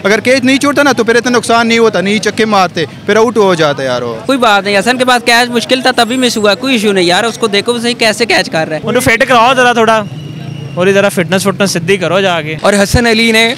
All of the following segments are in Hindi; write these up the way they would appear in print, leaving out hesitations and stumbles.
अगर कैच नहीं छोड़ता ना तो फिर इतना नुकसान नहीं होता, नहीं चक्के मारते फिर आउट हो जाता यार। वो कोई बात नहीं, हसन के पास कैच मुश्किल था तभी मिस हुआ, कोई इशू नहीं यार। उसको देखो सही कैसे कैच कर रहा है। उन्हें फिट कराओ ज़रा थोड़ा, और ज़रा फिटनेस सिद्धि करो जाके। और हसन अली ने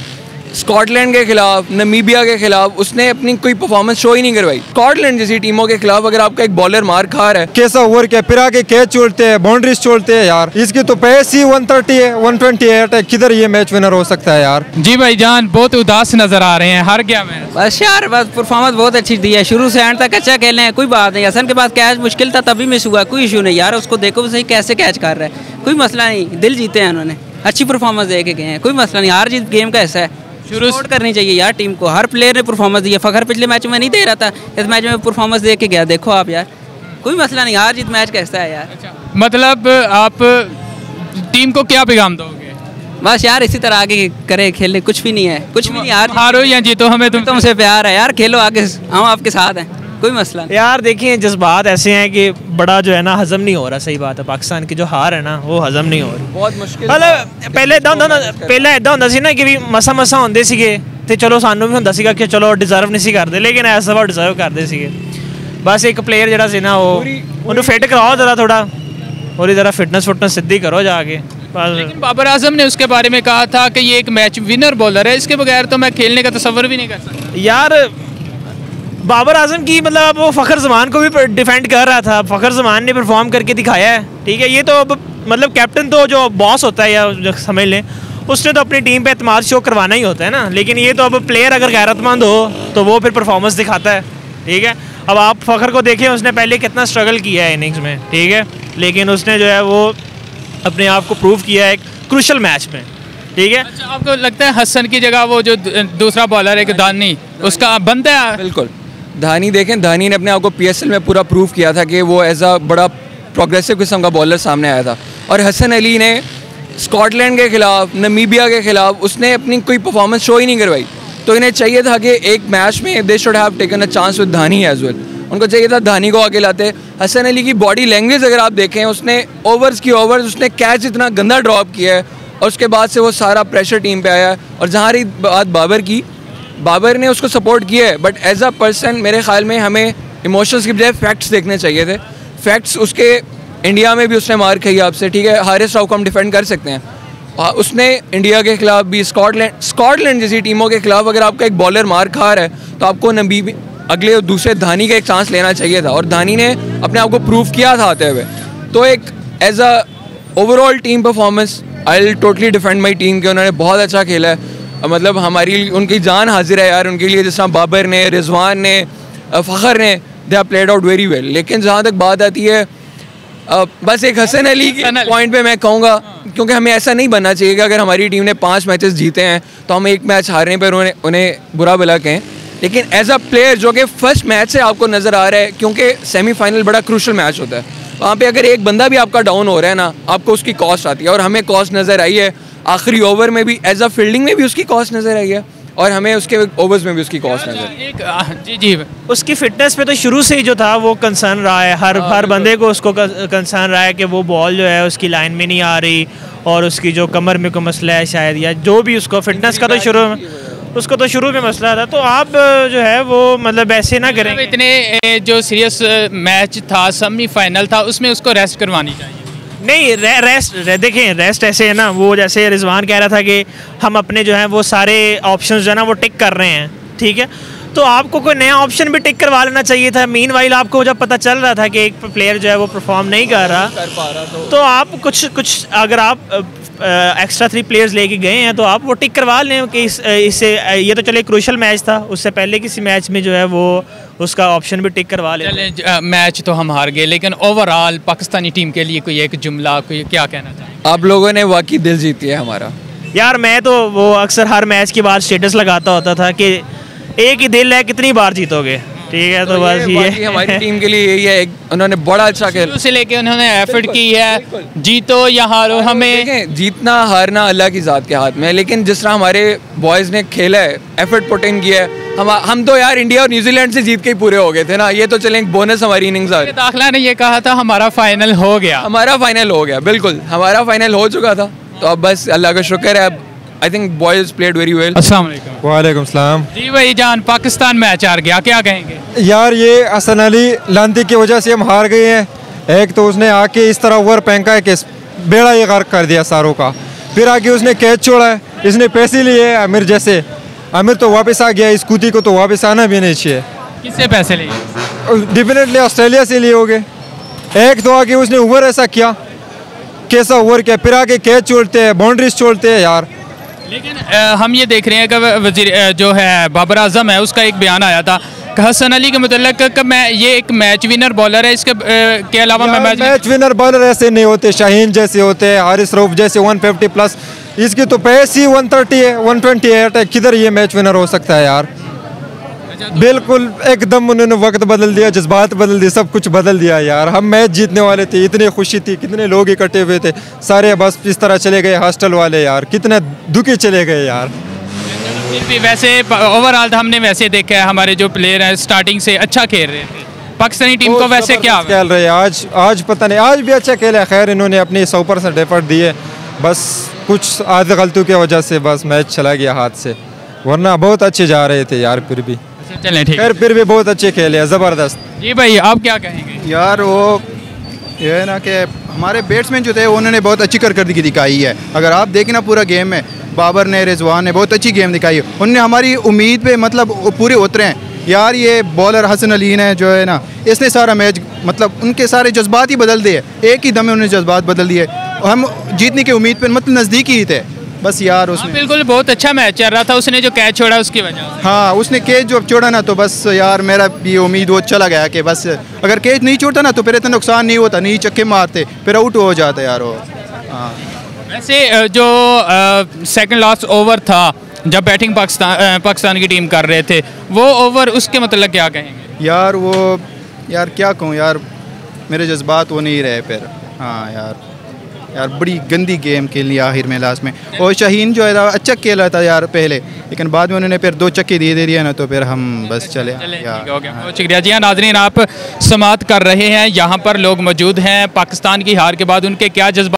स्कॉटलैंड के खिलाफ, नमीबिया के खिलाफ उसने अपनी कोई परफॉर्मेंस शो ही नहीं करवाई। स्कॉटलैंड जैसी टीमों के खिलाफ अगर आपका एक बॉलर मार खा रहा है, कैसा ओवर के फिर आके कैच छोड़ते हैं, बाउंड्रीज छोड़ते हैं यार। इसकी तो पेस ही 130 है, 128 है, किधर ये मैच विनर हो सकता है यार। जी भाई जान बहुत उदास नजर आ रहे हैं, हार गया मैच। बस यार बस परफॉर्मेंस बहुत अच्छी दी है, शुरू से एंड तक अच्छा खेले हैं। कोई बात नहीं, हसन के पास कैच मुश्किल था तभी मिस हुआ, कोई इशू नहीं यार। उसको देखो सही कैसे कैच कर रहा है, कोई मसला नहीं। दिल जीते हैं उन्होंने, अच्छी परफॉर्मेंस दे के गए हैं, कोई मसला नहीं। हार जीत गेम का ऐसा है, सपोर्ट करनी चाहिए यार टीम को। हर प्लेयर ने परफॉर्मेंस दी है। फखर पिछले मैच में नहीं दे रहा था, इस मैच में परफॉर्मेंस दे के गया। देखो आप यार, कोई मसला नहीं, हार जीत मैच कैसा है यार। मतलब आप टीम को क्या पैगाम दोगे? बस यार इसी तरह आगे करे, खेले, कुछ भी नहीं है, कुछ भी नहीं। हारो या जीतो हमें तुमसे प्यार है यार, खेलो आगे, हम आपके साथ हैं, कोई मसला नहीं। यार देखिए जज्बात ऐसे हैं कि बड़ा जो है ना हजम नहीं हो रहा। सही बात है, पाकिस्तान की जो हार है ना वो हजम नहीं हो रही, बहुत मुश्किल। पहले इदा होंदा सी ना कि भी मसा होंदे सीगे ते चलो सानू भी होंदा सीगा कि चलो डिजर्व नहीं सी करते, लेकिन ऐसा वो डिजर्व करते सीगे। बस एक प्लेयर जरा सी ना वो उन्हें फिट कराओ ज़रा थोड़ा, और ज़रा फिटनेस सिद्धि करो जाके। लेकिन बाबर आजम ने उसके बारे में कहा था कि ये एक मैच विनर बॉलर है, इसके बगैर तो मैं खेलने का तसव्वुर भी नहीं कर सकता। यार बाबर आजम की मतलब वो फ़खर ज़मान को भी डिफेंड कर रहा था, फ़खर ज़मान ने परफॉर्म करके दिखाया है, ठीक है। ये तो अब मतलब कैप्टन तो जो बॉस होता है या जो समझ लें, उसने तो अपनी टीम पे एतमाद शो करवाना ही होता है ना। लेकिन ये तो अब प्लेयर अगर गैरतमंद हो तो वो फिर परफॉर्मेंस दिखाता है, ठीक है। अब आप फ़खर को देखें, उसने पहले कितना स्ट्रगल किया है इनिंग्स में, ठीक है, लेकिन उसने जो है वो अपने आप को प्रूव किया है एक क्रूशल मैच में, ठीक है। अच्छा, आपको लगता है हसन की जगह वो जो दूसरा बॉलर है दानी, उसका बनता है? बिल्कुल। धानी देखें, धानी ने अपने आप को PSL में पूरा प्रूव किया था कि वो एज अ बड़ा प्रोग्रेसिव किस्म का बॉलर सामने आया था। और हसन अली ने स्कॉटलैंड के खिलाफ, नमीबिया के खिलाफ उसने अपनी कोई परफॉर्मेंस शो ही नहीं करवाई। तो इन्हें चाहिए था कि एक मैच में they should have taken a chance with Dhoni as well. उनको चाहिए था धानी को आगे लाते। हसन अली की बॉडी लैंग्वेज अगर आप देखें, उसने ओवर्स उसने कैच इतना गंदा ड्रॉप किया है, और उसके बाद से वो सारा प्रेशर टीम पे आया है। और जहाँ रही बात बाबर की, बाबर ने उसको सपोर्ट किया है, बट एज अ पर्सन मेरे ख्याल में हमें इमोशंस की बजाय फैक्ट्स देखने चाहिए थे। फैक्ट्स उसके इंडिया में भी उसने मार खाई आपसे, ठीक है, हारिस राव को हम डिफेंड कर सकते हैं। उसने इंडिया के खिलाफ भी, स्कॉटलैंड जैसी टीमों के खिलाफ अगर आपका एक बॉलर मार खा रहा है तो आपको अगले और दूसरे धानी का एक चांस लेना चाहिए था, और धानी ने अपने आप को प्रूव किया था आते हुए। तो एक as a overall team performance I will totally defend my team के, उन्होंने बहुत अच्छा खेला है। मतलब हमारी उनकी जान हाजिर है यार उनके लिए, जिस तरह बाबर ने, रिजवान ने, फ़खर ने, they have played out very well. लेकिन जहाँ तक बात आती है बस एक हसन अली के पॉइंट पे मैं कहूँगा, क्योंकि हमें ऐसा नहीं बनना चाहिए कि अगर हमारी टीम ने 5 मैचेस जीते हैं तो हम एक मैच हारने पर उन्हें बुरा भला कहें। लेकिन एज अ प्लेयर जो कि फर्स्ट मैच से आपको नज़र आ रहा है, क्योंकि सेमीफाइनल बड़ा क्रूशल मैच होता है, वहाँ पे अगर एक बंदा भी आपका डाउन हो रहा है ना, आपको उसकी कॉस्ट आती है। और हमें कॉस्ट नज़र आई है आखिरी ओवर में भी, एज अ फील्डिंग में भी उसकी कॉस्ट नज़र आई है, और हमें उसके ओवर्स में भी उसकी कॉस्ट नज़र। जी उसकी फिटनेस पे तो शुरू से ही जो था वो कंसर्न रहा है, हर बंदे को उसको कंसर्न रहा है कि वो बॉल जो है उसकी लाइन में नहीं आ रही, और उसकी जो कमर में कोई मसला है शायद, या जो भी उसको फिटनेस का तो शुरू में मसला था। तो आप जो है वो मतलब ऐसे ना करें। इतने जो सीरियस मैच था, सेमीफाइनल था, उसमें उसको रेस्ट करवानी चाहिए। नहीं, देखें रेस्ट ऐसे है ना, वो जैसे रिजवान कह रहा था कि हम अपने जो है वो सारे ऑप्शंस जो है ना वो टिक कर रहे हैं, ठीक है। तो आपको कोई नया ऑप्शन भी टिक करवा लेना चाहिए था। मीनवाइल आपको जब पता चल रहा था कि एक प्लेयर जो है वो परफॉर्म नहीं कर रहा, तो आप कुछ अगर आप एक्स्ट्रा 3 प्लेयर्स लेके गए हैं तो आप वो टिक करवा लें कि इससे ये तो चले क्रूशल मैच था, उससे पहले किसी मैच में जो है वो उसका ऑप्शन भी टिक करवा लें। मैच तो हम हार गए, लेकिन ओवरऑल पाकिस्तानी टीम के लिए कोई एक जुमला, कोई क्या कहना चाहिए? आप लोगों ने वाकई दिल जीती है हमारा। यार मैं तो वो अक्सर हर मैच के बाद स्टेटस लगाता होता था कि एक ही दिल है, कितनी बार जीतोगे, ठीक है। तो बस ये हमारी टीम के लिए यही है, उन्होंने बड़ा अच्छा खेला से लेके उन्होंने एफर्ट की है, जीतो या हारो हमें जीतना हारना अल्लाह की ज़ात के हाथ में है। लेकिन जिस तरह हमारे बॉयज़ ने खेला है, एफर्ट पुट इन किया है, हम तो यार इंडिया और न्यूजीलैंड से जीत के ही पूरे हो गए थे ना। ये तो चलें बोनस हमारी इनिंग्स आ गई। दाखला ने ये कहा था हमारा फाइनल हो गया, हमारा फाइनल हो गया, बिल्कुल हमारा फाइनल हो चुका था। तो अब बस अल्लाह का शुक्र है, अब I think boys played very well. अस्सलाम वालेकुम। वालेकुम सलाम। जी भाई जान, पाकिस्तान मैच हार गया, क्या कहेंगे? यार ये हसन अली लांती की वजह से हम हार गए हैं। एक तो उसने आके इस तरह ओवर फेंका है कि बेड़ा ये गर्क कर दिया सारों का। फिर आके उसने कैच छोड़ा है, इसने पैसे लिए आमिर जैसे। आमिर तो वापस आ गया, इस कूती को तो वापस आना भी नहीं चाहिए। किससे पैसे लिए? डेफिनेटली ऑस्ट्रेलिया से लिए होंगे। एक तो आके उसने ओवर ऐसा किया, कैसा ओवर किया, फिर आके कैच छोड़ते हैं, बाउंड्रीज छोड़ते हैं यार। लेकिन हम ये देख रहे हैं कि वजीर जो है बाबर आजम है, उसका एक बयान आया था हसन अली के मतलब कि मैं ये एक मैच विनर बॉलर है, इसके के अलावा मैं मैच विनर बॉलर ऐसे नहीं होते, शाहीन जैसे होते हैं, हारिस रऊफ जैसे 150 प्लस। इसकी तो पेस ही 130 है, 128 है, किधर ये मैच विनर हो सकता है यार। बिल्कुल एकदम उन्होंने वक्त बदल दिया, जज्बात बदल दिए, सब कुछ बदल दिया यार। हम मैच जीतने वाले थे, इतनी खुशी थी, कितने लोग इकट्ठे हुए थे, सारे बस इस तरह चले गए हॉस्टल वाले यार, कितने दुखी चले गए यार। फिर भी वैसे ओवरऑल हमने वैसे देखा है हमारे जो प्लेयर हैं स्टार्टिंग से अच्छा खेल रहे थे। पाकिस्तानी टीम को वैसे क्या खेल रहे हैं आज पता नहीं, आज भी अच्छा खेला। खैर इन्होंने अपनी 100% एफर्ट दिए, बस कुछ आधी गलतियों की वजह से बस मैच चला गया हाथ से, वरना बहुत अच्छे जा रहे थे यार। फिर भी चलें ठीक खैर, फिर भी बहुत अच्छे खेले, ज़बरदस्त। जी भाई आप क्या कहेंगे? यार वो ये है ना कि हमारे बैट्समैन जो थे उन्होंने बहुत अच्छी कारकर्दगी दिखाई है। अगर आप देखें ना पूरा गेम में बाबर ने, रिजवान ने बहुत अच्छी गेम दिखाई है। उनने हमारी उम्मीद पे मतलब पूरे उतरे हैं यार। ये बॉलर हसन अली ने जो है ना, इसने सारा मैच मतलब उनके सारे जज्बात ही बदल दिए, एक ही दम में उन्होंने जज्बात बदल दिए। हम जीतने की उम्मीद पे मतलब नज़दीक ही थे बस यार। उसने बिल्कुल बहुत अच्छा मैच चल रहा था, उसने जो कैच छोड़ा उसकी वजह से। हाँ, उसने कैच जो छोड़ा ना तो बस यार मेरा ये उम्मीद वो चला गया कि बस अगर कैच नहीं छोड़ता ना तो फिर इतना नुकसान नहीं होता, नहीं चक्के मारते, फिर आउट हो जाता यार वो। हाँ वैसे जो सेकंड लास्ट ओवर था जब बैटिंग पाकिस्तान की टीम कर रहे थे, वो ओवर उसके मतलब क्या कहेंगे? यार वो यार क्या कहूँ यार, मेरे जज्बात वो नहीं रहे फिर। हाँ यार बड़ी गंदी गेम खेली आखिर में लास्ट में। और शाहीन जो है अच्छा खेला था यार पहले, लेकिन बाद में उन्होंने फिर 2 चक्के दे दिया ना तो फिर हम बस चले यार। बहुत शुक्रिया जी। हाँ नाज़रीन, आप समाअत कर रहे हैं, यहाँ पर लोग मौजूद हैं। पाकिस्तान की हार के बाद उनके क्या जज्बा